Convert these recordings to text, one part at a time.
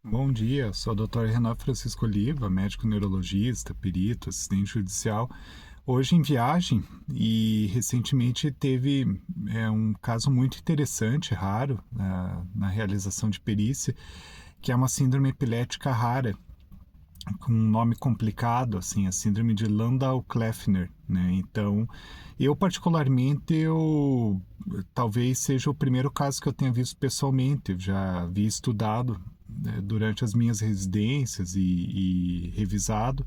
Bom dia, sou o Dr. Renan Francisco Oliva, médico neurologista, perito, assistente judicial. Hoje em viagem e recentemente teve um caso muito interessante, raro, na realização de perícia, que é uma síndrome epilética rara, com um nome complicado, assim, a síndrome de Landau-Kleffner, né? Então, eu particularmente, talvez seja o primeiro caso que eu tenha visto pessoalmente. Eu já vi estudado durante as minhas residências e revisado,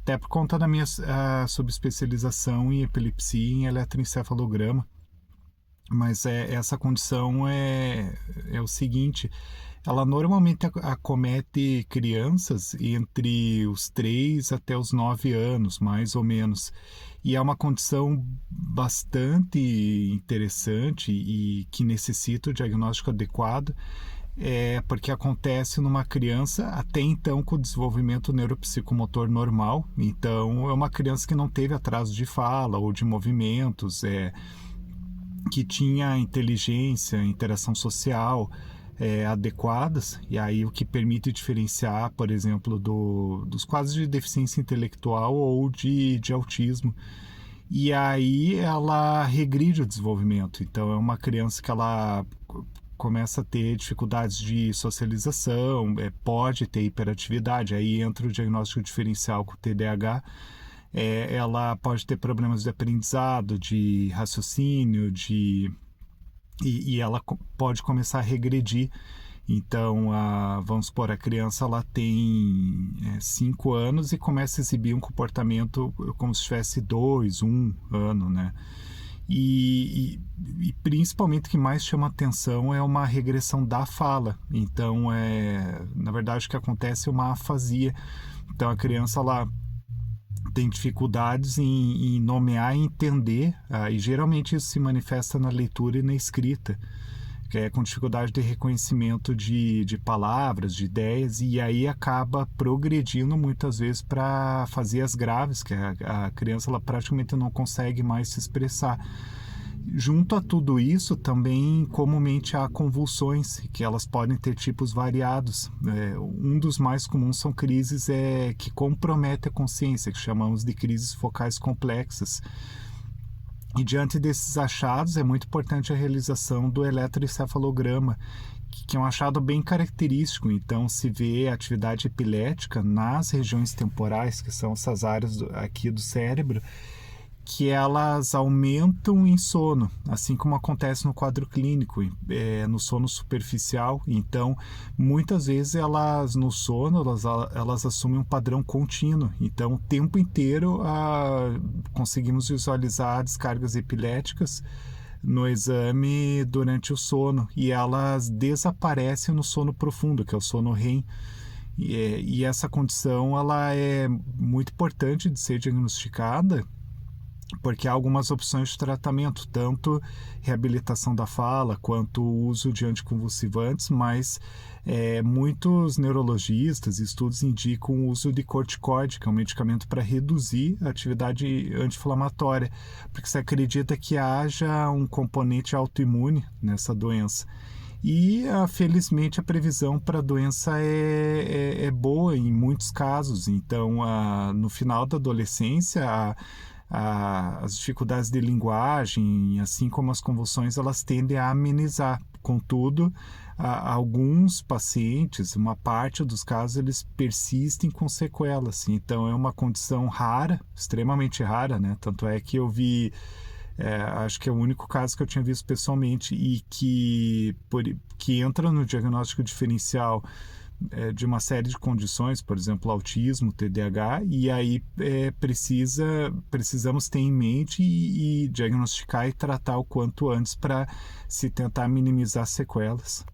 até por conta da minha subespecialização em epilepsia e em eletroencefalograma. Mas essa condição é o seguinte: ela normalmente acomete crianças entre os 3 até os 9 anos, mais ou menos. E é uma condição bastante interessante e que necessita o diagnóstico adequado, porque acontece numa criança até então com o desenvolvimento neuropsicomotor normal. Então, é uma criança que não teve atraso de fala ou de movimentos, que tinha inteligência, interação social adequadas, e aí o que permite diferenciar, por exemplo, dos quadros de deficiência intelectual ou de autismo. E aí ela regride o desenvolvimento. Então é uma criança que ela começa a ter dificuldades de socialização, pode ter hiperatividade, aí entra o diagnóstico diferencial com o TDAH. Ela pode ter problemas de aprendizado, de raciocínio, e ela pode começar a regredir. Então, vamos supor, a criança ela tem 5 anos e começa a exibir um comportamento como se tivesse 2, 1 ano, né? E principalmente o que mais chama atenção é uma regressão da fala. Então, na verdade, o que acontece é uma afasia. Então, a criança ela tem dificuldades em nomear e entender, e geralmente isso se manifesta na leitura e na escrita, que é com dificuldade de reconhecimento de palavras, de ideias, e aí acaba progredindo muitas vezes para fazer as graves, que a criança ela praticamente não consegue mais se expressar. Junto a tudo isso, também comumente há convulsões, que elas podem ter tipos variados. Um dos mais comuns são crises que comprometem a consciência, que chamamos de crises focais complexas. E diante desses achados, é muito importante a realização do eletroencefalograma, que é um achado bem característico. Então, se vê atividade epilética nas regiões temporais, que são essas áreas aqui do cérebro, que elas aumentam em sono, assim como acontece no quadro clínico, no sono superficial. Então, muitas vezes elas no sono elas assumem um padrão contínuo. Então, o tempo inteiro conseguimos visualizar descargas epiléticas no exame durante o sono, e elas desaparecem no sono profundo, que é o sono REM. E essa condição ela é muito importante de ser diagnosticada, porque há algumas opções de tratamento, tanto reabilitação da fala quanto o uso de anticonvulsivantes, mas muitos neurologistas e estudos indicam o uso de corticoide, que é um medicamento para reduzir a atividade anti-inflamatória, porque se acredita que haja um componente autoimune nessa doença. E, felizmente, a previsão para a doença é boa em muitos casos. Então, no final da adolescência, as dificuldades de linguagem, assim como as convulsões, elas tendem a amenizar. Contudo, alguns pacientes, uma parte dos casos, eles persistem com sequelas. Então, é uma condição rara, extremamente rara, né? Tanto é que eu vi, acho que é o único caso que eu tinha visto pessoalmente e que entra no diagnóstico diferencial de uma série de condições, por exemplo, autismo, TDAH, e aí precisamos ter em mente e diagnosticar e tratar o quanto antes para se tentar minimizar sequelas.